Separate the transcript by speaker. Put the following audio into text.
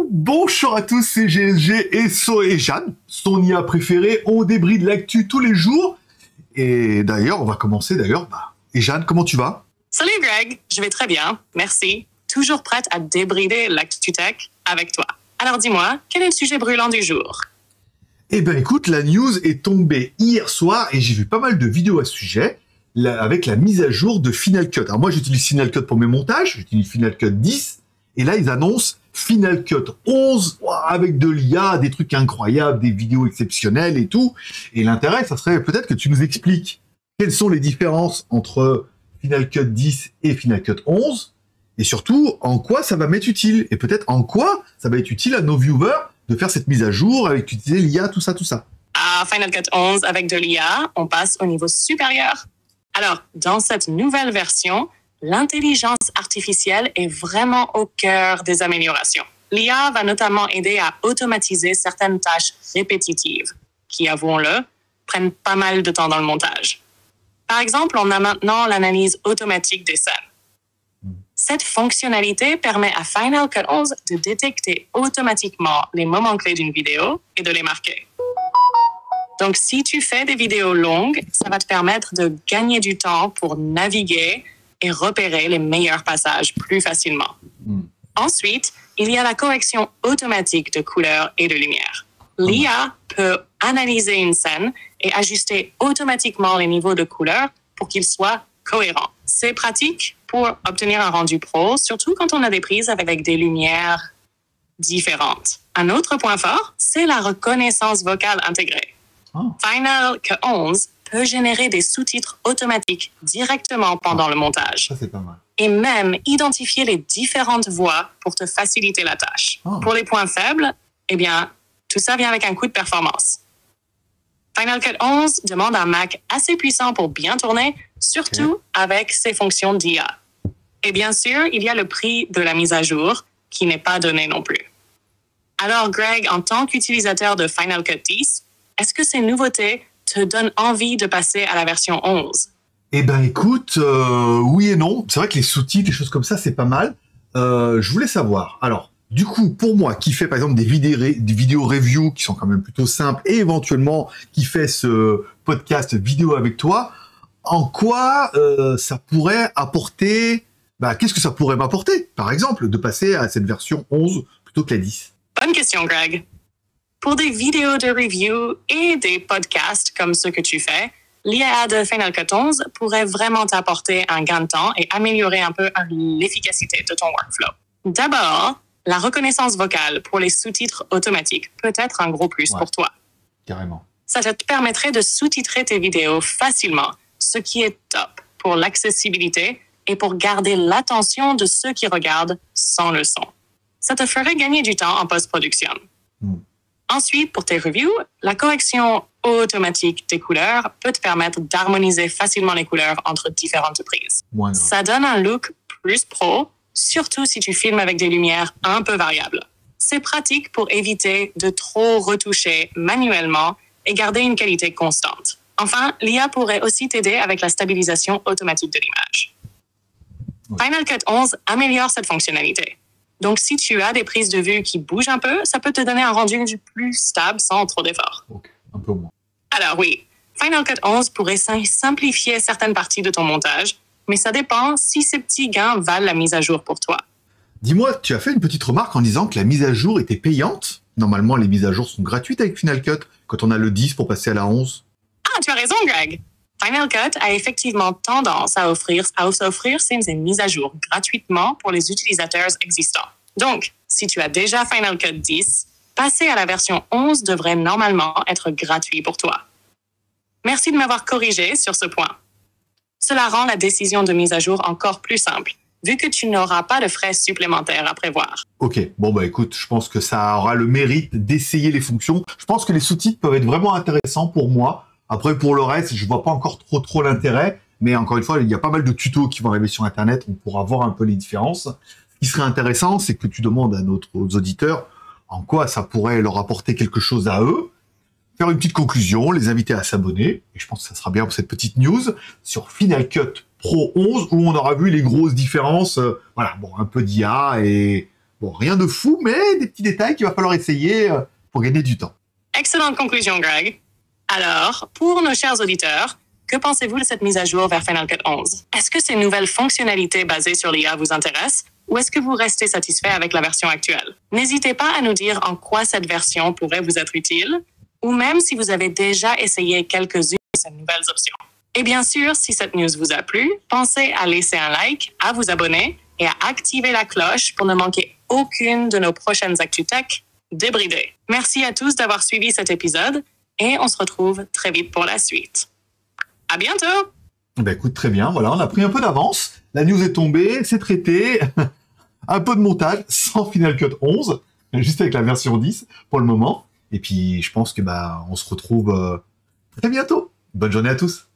Speaker 1: Bonjour à tous, c'est GSG et So et Jeanne, son IA préféré. On débride l'actu tous les jours. Et d'ailleurs, on va commencer Et Jeanne, comment tu vas?
Speaker 2: Salut Greg, je vais très bien, merci. Toujours prête à débrider l'actu tech avec toi. Alors dis-moi, quel est le sujet brûlant du jour?
Speaker 1: Eh ben écoute, la news est tombée hier soir et j'ai vu pas mal de vidéos à ce sujet avec la mise à jour de Final Cut. Alors moi j'utilise Final Cut pour mes montages, j'utilise Final Cut 10 et là ils annoncent Final Cut 11 avec de l'IA, des trucs incroyables, des vidéos exceptionnelles et tout. Et l'intérêt, ça serait peut-être que tu nous expliques quelles sont les différences entre Final Cut 10 et Final Cut 11 et surtout en quoi ça va m'être utile et peut-être en quoi ça va être utile à nos viewers de faire cette mise à jour avec utiliser l'IA, tout ça.
Speaker 2: À Final Cut 11 avec de l'IA, on passe au niveau supérieur. Alors, dans cette nouvelle version, l'intelligence artificielle est vraiment au cœur des améliorations. L'IA va notamment aider à automatiser certaines tâches répétitives qui, avouons-le, prennent pas mal de temps dans le montage. Par exemple, on a maintenant l'analyse automatique des scènes. Cette fonctionnalité permet à Final Cut 11 de détecter automatiquement les moments clés d'une vidéo et de les marquer. Donc, si tu fais des vidéos longues, ça va te permettre de gagner du temps pour naviguer et repérer les meilleurs passages plus facilement. Ensuite, il y a la correction automatique de couleurs et de lumière. L'IA peut analyser une scène et ajuster automatiquement les niveaux de couleurs pour qu'ils soient cohérents. C'est pratique pour obtenir un rendu pro, surtout quand on a des prises avec des lumières différentes. Un autre point fort, c'est la reconnaissance vocale intégrée. Final Cut 11 peut générer des sous-titres automatiques directement pendant le montage.
Speaker 1: Ça, c'est pas mal.
Speaker 2: Et même identifier les différentes voix pour te faciliter la tâche. Pour les points faibles, eh bien, tout ça vient avec un coût de performance. Final Cut 11 demande un Mac assez puissant pour bien tourner, surtout avec ses fonctions d'IA. Et bien sûr, il y a le prix de la mise à jour qui n'est pas donné non plus. Alors Greg, en tant qu'utilisateur de Final Cut 10, est-ce que ces nouveautés te donnent envie de passer à la version 11?
Speaker 1: Eh ben écoute, oui et non. C'est vrai que les sous-titres, les choses comme ça, c'est pas mal. Je voulais savoir. Alors, du coup, pour moi, qui fait par exemple des vidéos review qui sont quand même plutôt simples et éventuellement qui fait ce podcast vidéo avec toi, en quoi ça pourrait apporter... qu'est-ce que ça pourrait m'apporter, par exemple, de passer à cette version 11 plutôt que la 10?
Speaker 2: Bonne question, Greg. Pour des vidéos de review et des podcasts comme ceux que tu fais, l'IA de Final Cut 11 pourrait vraiment t'apporter un gain de temps et améliorer un peu l'efficacité de ton workflow. D'abord, la reconnaissance vocale pour les sous-titres automatiques peut être un gros plus pour toi.
Speaker 1: Carrément.
Speaker 2: Ça te permettrait de sous-titrer tes vidéos facilement, ce qui est top pour l'accessibilité et pour garder l'attention de ceux qui regardent sans le son. Ça te ferait gagner du temps en post-production. Ensuite, pour tes reviews, la correction automatique des couleurs peut te permettre d'harmoniser facilement les couleurs entre différentes prises. Ça donne un look plus pro, surtout si tu filmes avec des lumières un peu variables. C'est pratique pour éviter de trop retoucher manuellement et garder une qualité constante. Enfin, l'IA pourrait aussi t'aider avec la stabilisation automatique de l'image. Final Cut 11 améliore cette fonctionnalité. Donc, si tu as des prises de vue qui bougent un peu, ça peut te donner un rendu plus stable sans trop d'efforts.
Speaker 1: Ok, un peu moins.
Speaker 2: Alors oui, Final Cut 11 pourrait simplifier certaines parties de ton montage, mais ça dépend si ces petits gains valent la mise à jour pour toi.
Speaker 1: Dis-moi, tu as fait une petite remarque en disant que la mise à jour était payante. Normalement, les mises à jour sont gratuites avec Final Cut, quand on a le 10 pour passer à la 11.
Speaker 2: Ah, tu as raison, Greg. Final Cut a effectivement tendance à offrir ces mises à jour gratuitement pour les utilisateurs existants. Donc, si tu as déjà Final Cut 10, passer à la version 11 devrait normalement être gratuit pour toi. Merci de m'avoir corrigé sur ce point. Cela rend la décision de mise à jour encore plus simple, vu que tu n'auras pas de frais supplémentaires à prévoir.
Speaker 1: Ok, écoute, je pense que ça aura le mérite d'essayer les fonctions. Je pense que les sous-titres peuvent être vraiment intéressants pour moi. Après, pour le reste, je vois pas encore trop l'intérêt, mais encore une fois, il y a pas mal de tutos qui vont arriver sur Internet, on pourra voir un peu les différences. Ce qui serait intéressant, c'est que tu demandes à nos auditeurs en quoi ça pourrait leur apporter quelque chose à eux, faire une petite conclusion, les inviter à s'abonner, et je pense que ça sera bien pour cette petite news sur Final Cut Pro 11 où on aura vu les grosses différences. Voilà, bon, un peu d'IA et bon, rien de fou, mais des petits détails qu'il va falloir essayer pour gagner du temps.
Speaker 2: Excellente conclusion, Greg. Alors, pour nos chers auditeurs, que pensez-vous de cette mise à jour vers Final Cut 11? Est-ce que ces nouvelles fonctionnalités basées sur l'IA vous intéressent ou est-ce que vous restez satisfait avec la version actuelle? N'hésitez pas à nous dire en quoi cette version pourrait vous être utile ou même si vous avez déjà essayé quelques-unes de ces nouvelles options. Et bien sûr, si cette news vous a plu, pensez à laisser un like, à vous abonner et à activer la cloche pour ne manquer aucune de nos prochaines Actu Tech débridées. Merci à tous d'avoir suivi cet épisode et on se retrouve très vite pour la suite. À bientôt!
Speaker 1: Ben écoute, très bien, voilà, on a pris un peu d'avance. La news est tombée, c'est traité. Un peu de montage, sans Final Cut 11, juste avec la version 10 pour le moment. Et puis, je pense que on se retrouve très bientôt. Bonne journée à tous!